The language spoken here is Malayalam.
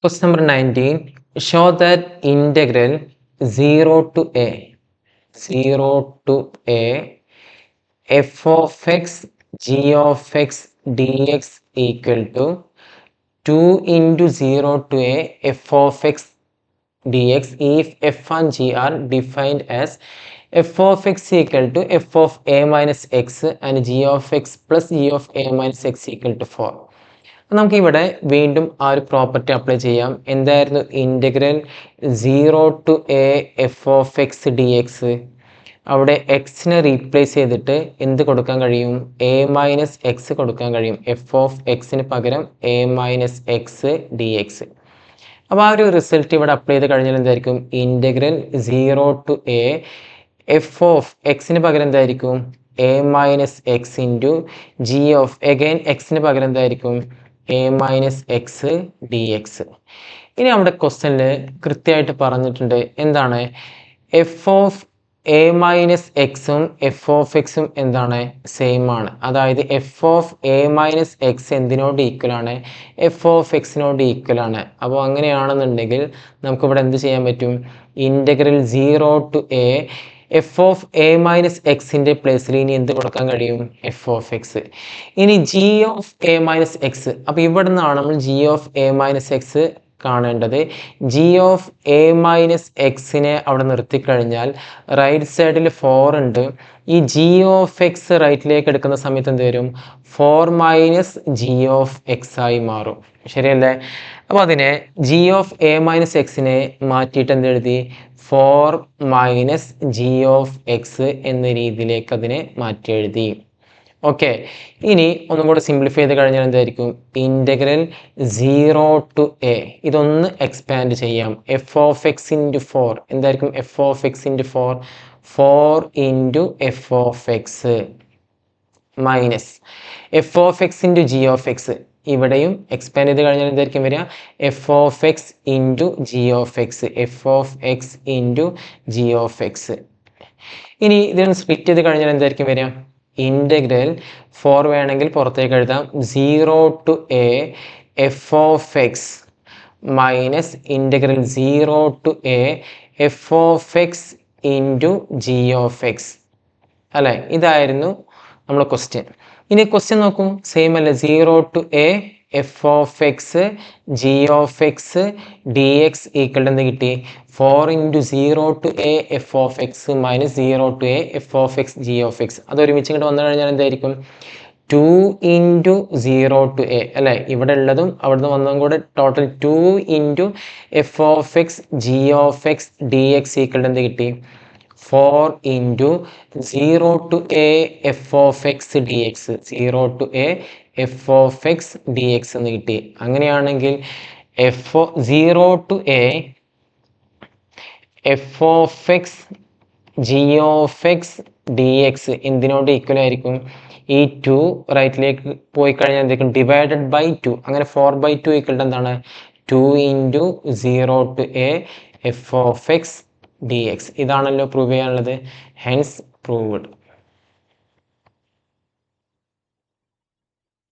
Question number 19. Show that integral 0 to a f of x g of x dx equal to 2 into 0 to a f of x dx if f and g are defined as f of x equal to f of a minus x and g of x plus g of a minus x equal to 4. നമുക്ക് ഇവിടെ വീണ്ടും ആ ഒരു പ്രോപ്പർട്ടി അപ്ലൈ ചെയ്യാം. എന്തായിരുന്നു? Integral 0 to A F of X D X. അവിടെ എക്സിനെ റീപ്ലേസ് ചെയ്തിട്ട് എന്ത് കൊടുക്കാൻ കഴിയും? എ മൈനസ് എക്സ് കൊടുക്കാൻ കഴിയും. എഫ് ഓഫ് എക്സിന് പകരം A minus X D X. അപ്പോൾ ആ ഒരു റിസൾട്ട് ഇവിടെ അപ്ലൈ ചെയ്ത് കഴിഞ്ഞാൽ എന്തായിരിക്കും? Integral 0 to A F of എക്സിന് പകരം എന്തായിരിക്കും? A minus X into G of again എക്സിന് പകരം എന്തായിരിക്കും? A minus X D X. ഇനി നമ്മുടെ ക്വസ്റ്റനിൽ കൃത്യമായിട്ട് പറഞ്ഞിട്ടുണ്ട് എന്താണ്? എഫ് ഓഫ് എ മൈനസ് എക്സും എഫ് ഓഫ് എക്സും എന്താണ്? സെയിം ആണ്. അതായത് F of A minus X എന്തിനോട് ഈക്വൽ ആണ്? എഫ് ഓഫ് എക്സിനോട് ഈക്വൽ ആണ്. അപ്പോൾ അങ്ങനെയാണെന്നുണ്ടെങ്കിൽ നമുക്കിവിടെ എന്ത് ചെയ്യാൻ പറ്റും? Integral 0 to A F of A minus എക്സിൻ്റെ പ്ലേസിൽ ഇനി എന്ത് കൊടുക്കാൻ കഴിയും? F of X. ഇനി g of A minus x. അപ്പോൾ ഇവിടെ നിന്നാണ് നമ്മൾ g of A minus x കാണേണ്ടത്. ജി ഓഫ് എ മൈനസ് എക്സിനെ അവിടെ നിർത്തിക്കഴിഞ്ഞാൽ റൈറ്റ് സൈഡിൽ 4 ഉണ്ട്. ഈ ജി ഓഫ് എക്സ് റൈറ്റിലേക്ക് എടുക്കുന്ന സമയത്ത് എന്ത് വരും? 4 മൈനസ് ജി ഓഫ് എക്സ് ആയി മാറും. ശരിയല്ലേ? അപ്പോൾ അതിനെ ജി ഓഫ് എ മൈനസ് എക്സിനെ മാറ്റിയിട്ട് എന്തെഴുതി? 4 മൈനസ് ജി ഓഫ് എക്സ് എന്ന രീതിയിലേക്ക് അതിനെ മാറ്റി എഴുതി. ഓക്കെ, ഇനി ഒന്നും കൂടെ സിംപ്ലിഫൈ ചെയ്ത് കഴിഞ്ഞാൽ എന്തായിരിക്കും? Integral 0 to A. ഇതൊന്ന് എക്സ്പാൻഡ് ചെയ്യാം. എഫ് ഓഫ് എക്സ് ഇൻറ്റു 4 എന്തായിരിക്കും? F of X into 4 into F of X minus F of X into G of X. ഇവിടെയും എക്സ്പാൻഡ് ചെയ്ത് കഴിഞ്ഞാൽ എന്തായിരിക്കും വരിക? F of X into G of X. F of X into G of X. ഇനി ഇതിനൊന്ന് സ്പ്ലിറ്റ് ചെയ്ത് കഴിഞ്ഞാൽ എന്തായിരിക്കും വരിക? ഇൻ്റഗ്രൽ 4 വേണമെങ്കിൽ പുറത്തേക്ക് എഴുതാം. 0 to A F of X minus integral 0 to A F of X into G of X. അല്ലേ? ഇതായിരുന്നു നമ്മുടെ ക്വസ്റ്റ്യൻ. ഇനി ക്വസ്റ്റ്യൻ നോക്കൂ, സെയിം അല്ലേ? 0 to A F of X G of X D X equal എന്ത് കിട്ടി? 4 into 0 to A F of X minus 0 to A F of X G of X. അത് ഒരുമിച്ച് ഇങ്ങോട്ട് വന്നു കഴിഞ്ഞാൽ എന്തായിരിക്കും? 2 ഇൻറ്റു 0 ടു എ അല്ലേ? ഇവിടെ ഉള്ളതും അവിടുന്ന് വന്നതും കൂടെ total 2 into F of X G of X D X equal എന്ത് കിട്ടി? 4 into 0 to A F of X D x. 0 to A F of X D x എന്ന് കിട്ടി. അങ്ങനെയാണെങ്കിൽ 0 to A F of X G of X D x എന്തിനോട് ഈക്വൽ ആയിരിക്കും? ഈ 2 റൈറ്റിലേക്ക് പോയി കഴിഞ്ഞാൽ എന്തായിരിക്കും? Divided by 2. അങ്ങനെ 4/2 ഈക്വൽ എന്താണ്? 2 into 0 to A F of X D X. ഇതാണല്ലോ പ്രൂവ് ചെയ്യാനുള്ളത്. Hence proved.